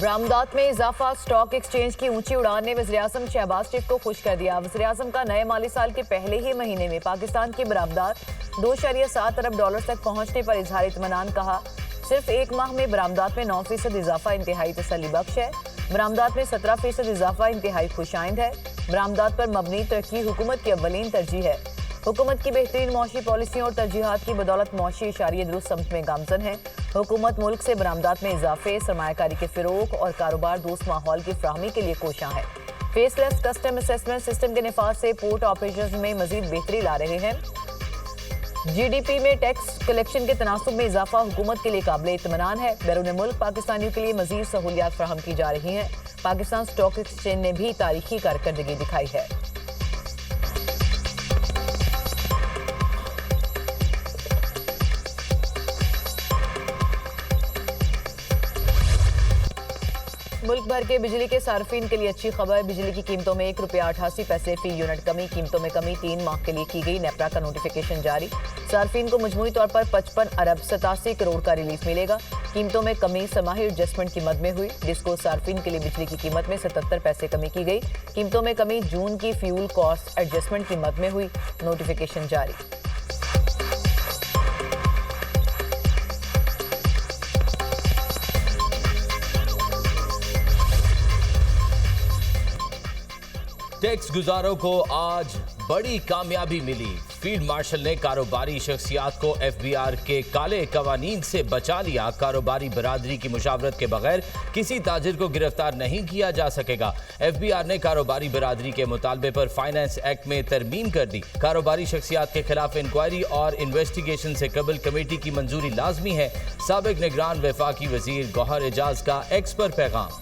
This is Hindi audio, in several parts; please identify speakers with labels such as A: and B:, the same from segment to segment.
A: बरामदात में इजाफा, स्टॉक एक्सचेंज की ऊंची उड़ान ने वज़ीर-ए-आज़म शहबाज शरीफ को खुश कर दिया। वज़ीर-ए-आज़म का नए माली साल के पहले ही महीने में पाकिस्तान की बरामदात 2.7 अरब डॉलर तक पहुंचने पर इजहार इत्मीनान कहा। सिर्फ एक माह में बरामदात में 9% इजाफा इंतहाई तसल्ली बख्श है। बरामदात में 17% इजाफा इंतहाई खुशाइंद है। बरामदात पर मबनी तरक्की हुकूमत की अव्वलीन तरजीह है। हुकूमत की बेहतरीन मौशी पॉलिसियों और तरजीहात की बदौलत मौशी इशारे दुरुस्त समत में गामजन है। हुकूमत मुल्क से बरामदात में इजाफे, सरमायाकारी के फ़रोग़ और कारोबार दोस्त माहौल की फ्राहमी के लिए कोशां है। फेसलेस कस्टम असेसमेंट सिस्टम के निफाज से पोर्ट ऑपरेशन में मजीद बेहतरी ला रहे हैं। GDP में टैक्स कलेक्शन के तनासुब में इजाफा हुकूमत के लिए काबिल इत्मीनान है। बैरून मुल्क पाकिस्तानियों के लिए मजीद सहूलियात फराहम की जा रही हैं। पाकिस्तान स्टॉक एक्सचेंज ने भी तारीखी कारकर्दगी दिखाई है। मुल्क भर के बिजली के सार्फिन के लिए अच्छी खबर। बिजली की कीमतों में ₹1.88 फी यूनिट कमी। कीमतों में कमी 3 माह के लिए की गई। नेपरा का नोटिफिकेशन जारी। सार्फिन को मजमूई तौर पर 55 अरब 87 करोड़ का रिलीफ मिलेगा। कीमतों में कमी समाही एडजस्टमेंट की मद में हुई। डिस्को सार्फिन के लिए बिजली की कीमत में 77 पैसे कमी की गई। कीमतों में कमी जून की फ्यूल कॉस्ट एडजस्टमेंट की मद में हुई। नोटिफिकेशन जारी।
B: टैक्स गुजारों को आज बड़ी कामयाबी मिली। फील्ड मार्शल ने कारोबारी शख्सियात को FBR के काले कवानीन से बचा लिया। कारोबारी बरादरी की मुशावरत के बगैर किसी ताजिर को गिरफ्तार नहीं किया जा सकेगा। FBR ने कारोबारी बरादरी के मुतालबे पर फाइनेंस एक्ट में तरमीम कर दी। कारोबारी शख्सियात के खिलाफ इंक्वायरी और इन्वेस्टिगेशन से कबल कमेटी की मंजूरी लाजमी है। साबिक निगरान वफाकी वजीर गौहर एजाज का एक्स पर पैगाम।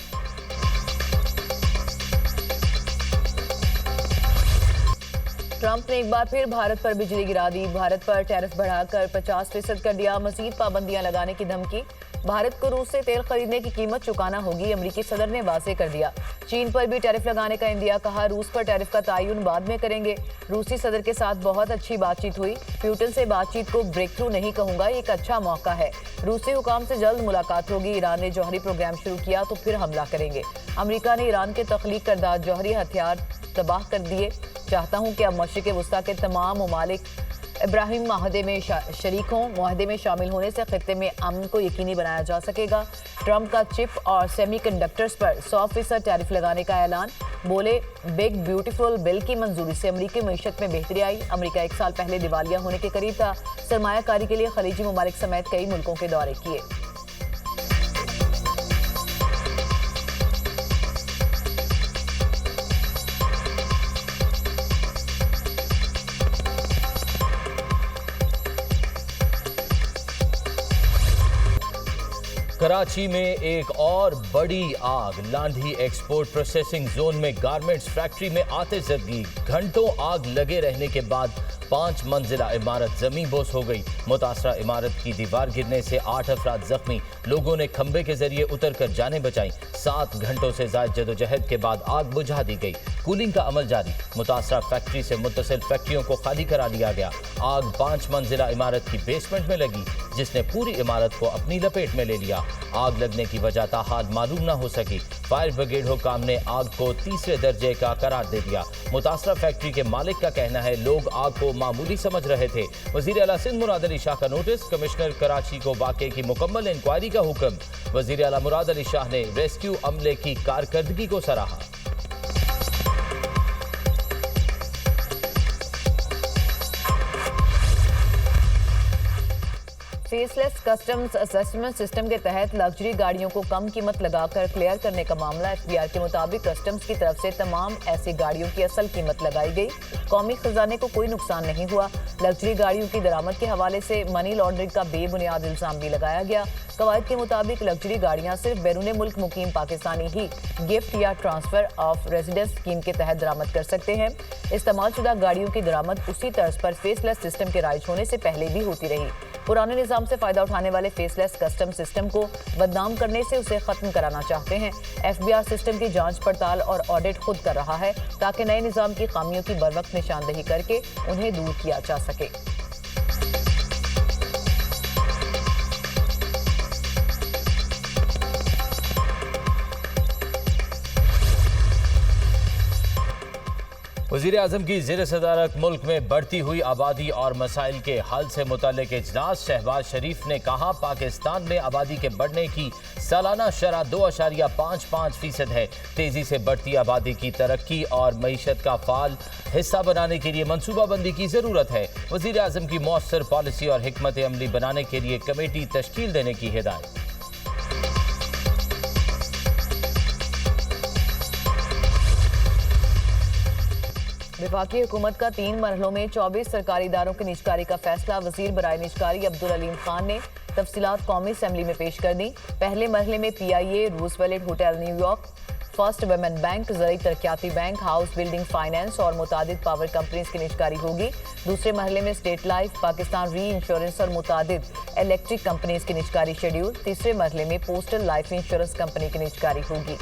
A: ट्रंप ने एक बार फिर भारत पर बिजली गिरा दी। भारत पर टैरिफ बढ़ाकर 50% कर दिया। मजीद पाबंदियां लगाने की धमकी। भारत को रूस से तेल खरीदने की कीमत चुकाना होगी। अमरीकी सदर ने वाज़ेह कर दिया। चीन पर भी टैरिफ लगाने का इंदिया। कहा रूस पर टैरिफ का तयन बाद में करेंगे। रूसी सदर के साथ बहुत अच्छी बातचीत हुई। प्यूटन से बातचीत को ब्रेक थ्रू नहीं कहूंगा, एक अच्छा मौका है। रूसी हुकाम से जल्द मुलाकात होगी। ईरान ने जौहरी प्रोग्राम शुरू किया तो फिर हमला करेंगे। अमरीका ने ईरान के तख्लीक करदा जौहरी हथियार तबाह कर दिए। चाहता हूं कि अब मशरिक़ वस्ता के तमाम ममालिक इब्राहिम माहदे में शरीक हों। माहदे में शामिल होने से खित्ते में अमन को यकीनी बनाया जा सकेगा। ट्रंप का चिप और सेमीकंडक्टर्स पर 100% टैरिफ लगाने का ऐलान। बोले बिग ब्यूटीफुल बिल की मंजूरी से अमरीकी मईशत में बेहतरी आई। अमरीका 1 साल पहले दिवालिया होने के करीब था। सरमायाकारी के लिए खलीजी ममालिक समेत कई मुल्कों के दौरे किए।
B: कराची में एक और बड़ी आग। लांधी एक्सपोर्ट प्रोसेसिंग जोन में गारमेंट्स फैक्ट्री में आतिशज़दगी। घंटों आग लगे रहने के बाद 5 मंजिला इमारत जमीन बोस हो गई। मुतासरा इमारत की दीवार गिरने से 8 अफराद जख्मी। लोगों ने खंबे के जरिए उतर कर जानें बचाई। 7 घंटों से ज़ायद जदोजहद के बाद आग बुझा दी गई। कूलिंग का अमल जारी। मुतासरा फैक्ट्री से मुत्तसिल फैक्ट्रियों को खाली करा लिया गया। आग 5 मंजिला इमारत की बेसमेंट में लगी, जिसने पूरी इमारत को अपनी लपेट में ले लिया। आग लगने की वजह ताहाल मालूम न हो सकी। फायर ब्रिगेड हुकाम ने आग को 3रे दर्जे का करार दे दिया। मुतासरा फैक्ट्री के मालिक का कहना है लोग आग को मामूली समझ रहे थे। वजीर आला सिंध मुराद अली शाह का नोटिस। कमिश्नर कराची को वाक़े की मुकम्मल इंक्वायरी का हुक्म। वजीर आला मुराद अली शाह ने रेस्क्यू अमले की कारकर्दगी को सराहा।
A: फेसलेस कस्टम्स असेसमेंट सिस्टम के तहत लग्जरी गाड़ियों को कम कीमत लगाकर क्लियर करने का मामला। FBR के मुताबिक कस्टम्स की तरफ से तमाम ऐसी गाड़ियों की असल कीमत लगाई गई। कौमी खजाने को कोई नुकसान नहीं हुआ। लग्जरी गाड़ियों की दरामद के हवाले से मनी लॉन्ड्रिंग का बेबुनियाद इल्जाम भी लगाया गया। कवायद के मुताबिक लग्जरी गाड़ियां सिर्फ बैरून मुल्क मुकीम पाकिस्तानी ही गिफ्ट या ट्रांसफर ऑफ रेजिडेंस स्कीम के तहत दरामद कर सकते हैं। इस्तेमालशुदा गाड़ियों की दरामद उसी तर्ज पर फेसलेस सिस्टम के राइज होने से पहले भी होती रही। पुराने निजाम से फायदा उठाने वाले फेसलेस कस्टम सिस्टम को बदनाम करने से उसे खत्म कराना चाहते हैं। FBR सिस्टम की जांच पड़ताल और ऑडिट खुद कर रहा है ताकि नए निजाम की खामियों की बरवक्त निशानदेही करके उन्हें दूर किया जा सके।
B: वज़ीर आज़म की ज़ेर सदारत मुल्क में बढ़ती हुई आबादी और मसाइल के हल से मुतल्लिक इजलास। शहबाज शरीफ ने कहा, पाकिस्तान में आबादी के बढ़ने की सालाना शरह 2.55% है। तेजी से बढ़ती आबादी की तरक्की और मईशत का फाल हिस्सा बनाने के लिए मनसूबाबंदी की जरूरत है। वज़ीर आज़म की मौसर पॉलिसी और हिकमत अमली बनाने के लिए कमेटी तश्कील देने की हिदायत।
A: वफाकी हुकूमत का 3 मरहलों में 24 सरकारी इदारों की निजकारी का फैसला। वजीर बराए निजकारी अब्दुल अलीम खान ने तफसीलात कौमी असम्बली में पेश कर दी। पहले मरहले में PIA, Roosevelt hotel New York, first women bank, ज़रूरी तरक्याती बैंक, हाउस बिल्डिंग फाइनेंस और मुतादिद पावर कंपनीज की निजकारी होगी। दूसरे मरहले में स्टेट लाइफ, पाकिस्तान री इंश्योरेंस और मुतादिद इलेक्ट्रिक कंपनीज की निजकारी शेड्यूल। तीसरे मरहले में पोस्टल लाइफ इंश्योरेंस कंपनी की निजकारी होगी।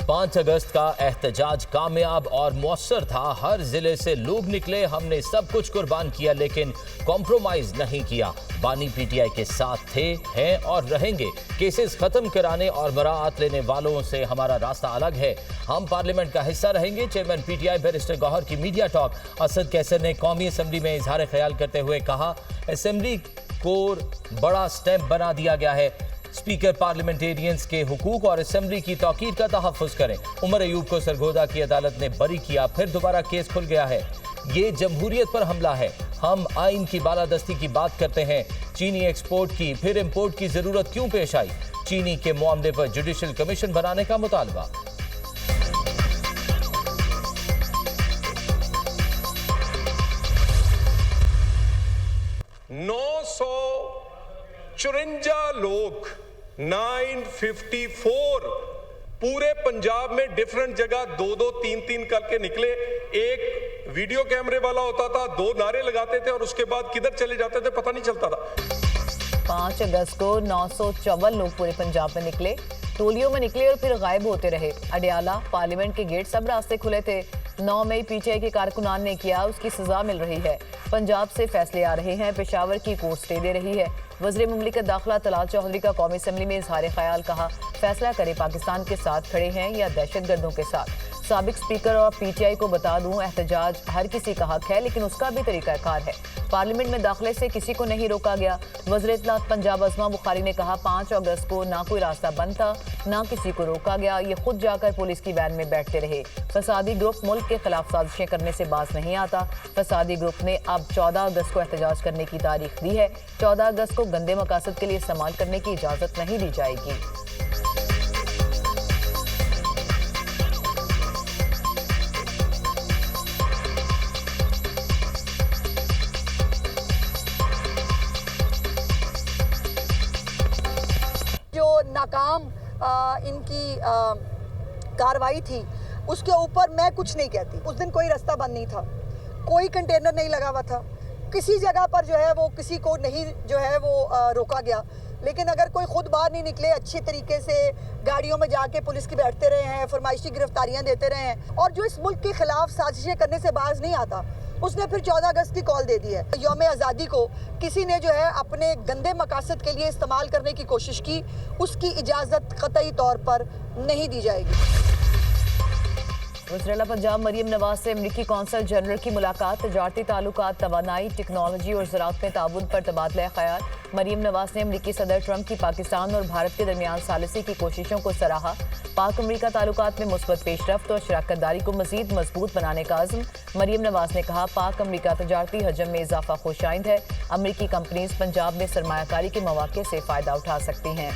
B: पाँच अगस्त का एहतजाज कामयाब और मौसर था। हर जिले से लोग निकले। हमने सब कुछ कुर्बान किया लेकिन कॉम्प्रोमाइज नहीं किया। बानी PTI के साथ थे, हैं और रहेंगे। केसेस खत्म कराने और बराअत लेने वालों से हमारा रास्ता अलग है। हम पार्लियामेंट का हिस्सा रहेंगे। चेयरमैन PTI बैरिस्टर गौहर की मीडिया टॉक। असद कैसर ने कौमी असम्बली में इजहार ख्याल करते हुए कहा, असम्बली को बड़ा स्टैंप बना दिया गया है। स्पीकर पार्लियामेंटेरियंस के हुकूक और असम्बली की तौकीर का तहफ़्फ़ुज़ करें। उमर अयूब को सरगोदा की अदालत ने बरी किया, फिर दोबारा केस खुल गया है। ये जमहूरियत पर हमला है। हम आइन की बालादस्ती की बात करते हैं। चीनी एक्सपोर्ट की फिर इंपोर्ट की जरूरत क्यों पेश आई? चीनी के मामले पर जुडिशल कमीशन बनाने का मुतालबा।
C: लोग 954 पूरे पंजाब में डिफरेंट जगह 2-2, 3-3 करके निकले। एक वीडियो कैमरे वाला होता था, 2 नारे लगाते थे और उसके बाद किधर चले जाते थे पता नहीं चलता था।
A: 5 अगस्त को 954 लोग पूरे पंजाब में निकले, टोलियों में निकले और फिर गायब होते रहे। अडियाला, पार्लियामेंट के गेट, सब रास्ते खुले थे। 9 मई PTI के कारकुनान ने किया, उसकी सजा मिल रही है। पंजाब से फैसले आ रहे हैं। पेशावर की कोर्ट स्टे दे रही है। वज़ीर मुमलिकत दाखिला तलाल चौधरी का कौमी असम्बली में इजहार ख्याल। कहा, फैसला करे पाकिस्तान के साथ खड़े हैं या दहशतगर्दों के साथ। साबिक स्पीकर और PTI को बता दूं, एहतजाज हर किसी का हक है लेकिन उसका भी तरीकाकार है। पार्लियामेंट में दाखिले से किसी को नहीं रोका गया। वज़ीर इत्तलात पंजाब अज़मा बुखारी ने कहा, 5 अगस्त को ना कोई रास्ता बंद था, ना किसी को रोका गया। ये खुद जाकर पुलिस की वैन में बैठते रहे। फसादी ग्रुप मुल्क के खिलाफ साजिशें करने से बाज नहीं आता। फसादी ग्रुप ने अब 14 अगस्त को एहतजाज करने की तारीख दी है। 14 अगस्त को गंदे मकासद के लिए इस्तेमाल करने की इजाज़त नहीं दी जाएगी।
D: जो नाकाम इनकी कार्रवाई थी उसके ऊपर मैं कुछ नहीं कहती। उस दिन कोई रास्ता बंद नहीं था, कोई कंटेनर नहीं लगा हुआ था, किसी जगह पर जो है वो किसी को नहीं जो है वो रोका गया। लेकिन अगर कोई खुद बाहर नहीं निकले, अच्छे तरीके से गाड़ियों में जाके पुलिस की बैठते रहे हैं, फरमाइशी गिरफ्तारियां देते रहे हैं और जो इस मुल्क के खिलाफ साजिशें करने से बाज नहीं आता, उसने फिर 14 अगस्त की कॉल दे दी है। यौम आज़ादी को किसी ने जो है अपने गंदे मकासद के लिए इस्तेमाल करने की कोशिश की, उसकी इजाज़त क़तई तौर पर नहीं दी जाएगी।
A: वज़ीर पंजाब मरीम नवाज से अमरीकी कौंसल जनरल की मुलाकात। तजारती ताल्लुकात, तवानाई, टेक्नोलॉजी और ज़राअत में ताउन पर तबादला ख्याल। मरीम नवाज ने अमरीकी सदर ट्रंप की पाकिस्तान और भारत के दरमियान सालिसी की कोशिशों को सराहा। पाक अमरीका ताल्लुकात में मुस्बत पेशरफ्त और शराकत दारी को मज़ीद मजबूत बनाने का अज़्म। मरीम नवाज ने कहा, पाक अमरीका तजारती हजम में इजाफा खुशाइंद है। अमरीकी कंपनीज पंजाब में सरमायाकारी के मौके से फ़ायदा उठा सकती हैं।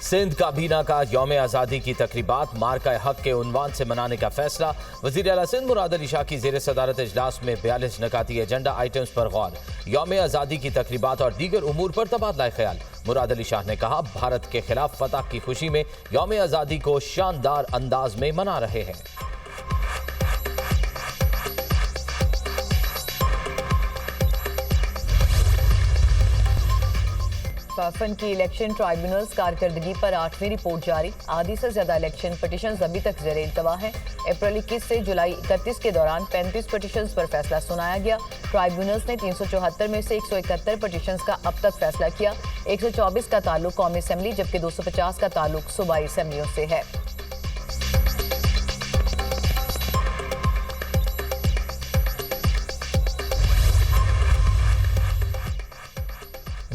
B: सिंध काबीना का यौम आज़ादी की तकरीबात मार्का हक के उन्वान से मनाने का फैसला। वज़ीर आला सिंध मुराद अली शाह की ज़ेर सदारत इजलास में 42 नकाती एजेंडा आइटम्स पर गौर। यौम आज़ादी की तकरीबात और दीगर उमूर पर तबादला ख्याल। मुराद अली शाह ने कहा, भारत के खिलाफ फतह की खुशी में यौम आज़ादी को शानदार अंदाज में मना रहे हैं।
A: फंड की इलेक्शन ट्राइब्यूनल्स कारकर्दगी पर 8वीं रिपोर्ट जारी। आधी से ज्यादा इलेक्शन पिटीशंस अभी तक ज़ेरे इल्तवा हैं। अप्रैल 21 से जुलाई 31 के दौरान 35 पिटीशंस पर फैसला सुनाया गया। ट्राइब्यूनल्स ने 374 में से 171 पिटीशंस का अब तक फैसला किया। 124 का ताल्लुक कौमी असम्बली जबकि 250 का ताल्लुक सूबाई असम्बलियों से है।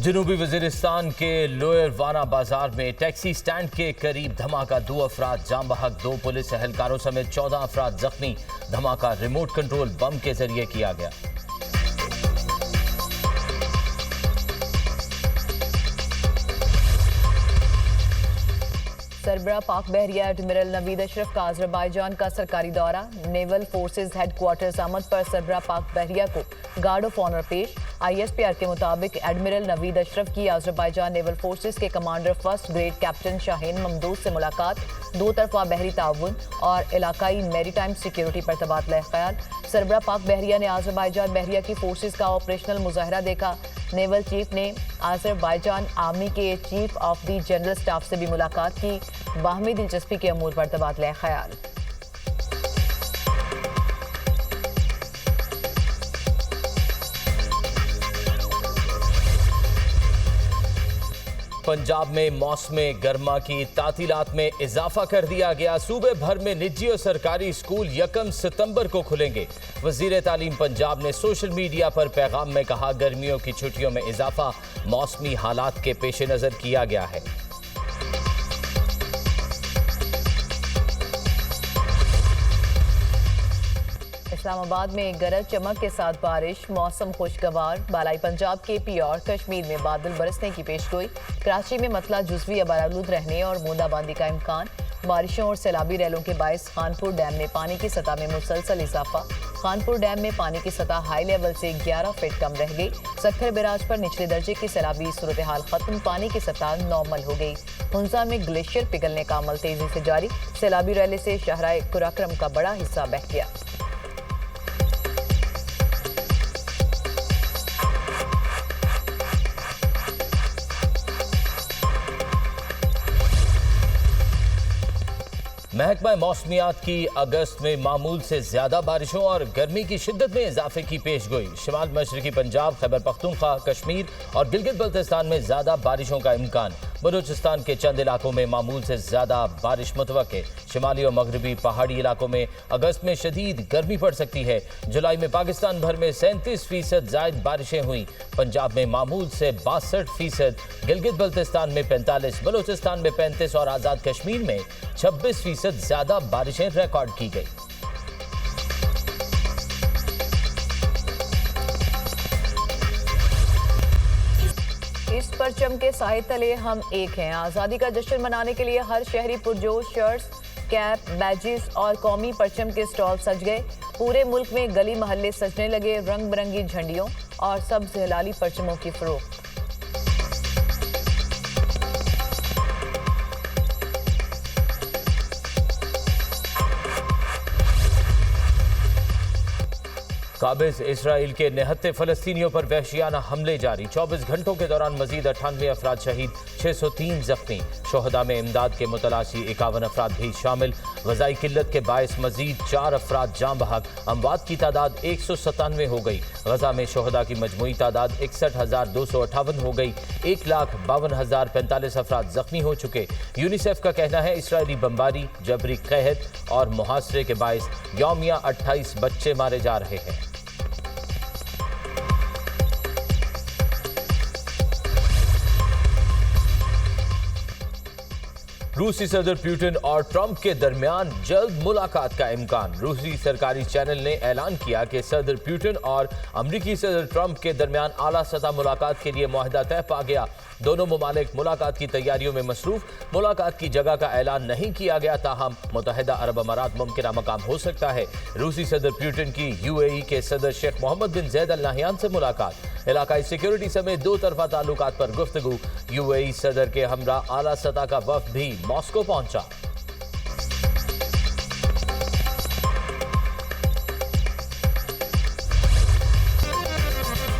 B: जनूबी वजीरिस्तान के लोअर वाना बाजार में टैक्सी स्टैंड के करीब धमाका, 2 अफराद जाम बहक, 2 पुलिस एहलकारों समेत 14 अफराद जख्मी। धमाका रिमोट कंट्रोल बम के जरिए किया गया।
A: सरबरा पाक बहरिया एडमिरल नवीद अशरफ का अजरबैजान का सरकारी दौरा। नेवल फोर्सेज हेडक्वार्टर्स आमद पर सरबरा पाक बहरिया को गार्ड ऑफ ऑनर पेश। ISPR के मुताबिक एडमिरल नवीद अशरफ की अजरबैजान नेवल फोर्सेज के commander first grade captain Shahin ममदूद से मुलाकात। 2 तरफा बहरी ताउन और इलाकाई मैरीटाइम सिक्योरिटी पर तबादला ख्याल। सरबरा पाक बहरिया ने अजरबैजान बहरिया की फोर्सेज का ऑपरेशनल मुजाहरा देखा। नेवल चीफ ने अजरबैजान आर्मी के chief of the general staff से भी मुलाकात की। बाहमी दिलचस्पी के अमूर पर तबादला ख्याल।
B: पंजाब में मौसम गर्मा की तातीलात में इजाफा कर दिया गया। सूबे भर में निजी और सरकारी स्कूल 1 सितंबर को खुलेंगे। वजीर तालीम पंजाब ने सोशल मीडिया पर पैगाम में कहा, गर्मियों की छुट्टियों में इजाफा मौसमी हालात के पेश नजर किया गया है।
A: इस्लामाबाद में गरज चमक के साथ बारिश, मौसम खुशगवार। बालाई पंजाब के पी और कश्मीर में बादल बरसने की पेशगोई। कराची में मतला जुज़वी अबारालूद रहने और बूंदाबांदी का इम्कान। बारिशों और सैलाबी रैलों के बायस खानपुर डैम में पानी की सतह में मुसलसल इजाफा। खानपुर डैम में पानी की सतह हाई लेवल से 11 फीट कम रह गई। सक्खर बैराज पर निचले दर्जे की सैलाबी सूरत हाल खत्म, पानी की सतह नॉर्मल हो गई। हुंजा में ग्लेशियर पिघलने का अमल तेजी से जारी। सैलाबी रैले से शाहराह कुराक्रम का बड़ा हिस्सा बह गया।
B: महकमा मौसमियात की अगस्त में मामूल से ज्यादा बारिशों और गर्मी की शिद्दत में इजाफे की पेशगोई। शिमाल मशरकी पंजाब, खैबर पख्तूनख्वा, कश्मीर और गिलगित बल्तिस्तान में ज्यादा बारिशों का इम्कान। बलूचिस्तान के चंद इलाकों में मामूल से ज्यादा बारिश मुतवक्के। शिमाली और मगरबी पहाड़ी इलाकों में अगस्त में शदीद गर्मी पड़ सकती है। जुलाई में पाकिस्तान भर में 37% जायद बारिशें हुई। पंजाब में मामूल से 62%, गिलगित बल्तिस्तान में 45%, बलूचिस्तान में 35% और आज़ाद कश्मीर में 26% ज्यादा बारिशें रिकॉर्ड की गई।
A: इस परचम के साए तले हम एक हैं। आज़ादी का जश्न मनाने के लिए हर शहरी पुरजोश शर्ट्स, कैप, बैजेस और कौमी परचम के स्टॉल सज गए। पूरे मुल्क में गली मोहल्ले सजने लगे रंग बिरंगी झंडियों और सब्ज हिलाली परचमों की फरोख्त।
B: काबिज इसराइल के निहत्ते फलस्तीनियों पर वहशियाना हमले जारी। 24 घंटों के दौरान मजीद 98 अफराद शहीद, 603 जख्मी। शोहदा में इमदाद के मुतलाशी 51 अफराद भी शामिल। ग़ज़ाई किल्लत के बायस मजीद 4 अफराद जाम बहक। अमवात की तादाद 197 हो गई। गजा में शोहदा की मजमूई तादाद 61,258 हो गई। 1,52,045 अफराद जख्मी हो चुके। यूनिसेफ का कहना है इसराइली बमबारी, जबरी कहत और मुहासरे के बायस यौमिया 28 बच्चे मारे जा रहे हैं। रूसी सदर पुतिन और ट्रंप के दरमियान जल्द मुलाकात का इम्कान। रूसी सरकारी चैनल ने ऐलान किया कि सदर पुतिन और अमरीकी सदर ट्रंप के दरमियान आला सतह मुलाकात के लिए मुआहदा तय पा गया। दोनों मुमालिक मुलाकात की तैयारियों में मसरूफ। मुलाकात की जगह का ऐलान नहीं किया गया, ताहम मुत्तहिदा अरब अमारात मुमकिन मकाम हो सकता है। रूसी सदर पुतिन की UAE के सदर शेख मोहम्मद बिन जैद अल नाहयान से मुलाकात। इलाकाई सिक्योरिटी समेत 2 तरफा ताल्लुकात पर गुफ्तगू। UAE सदर के हमरा आला सतह का वफ्द भी मॉस्को पहुंचा।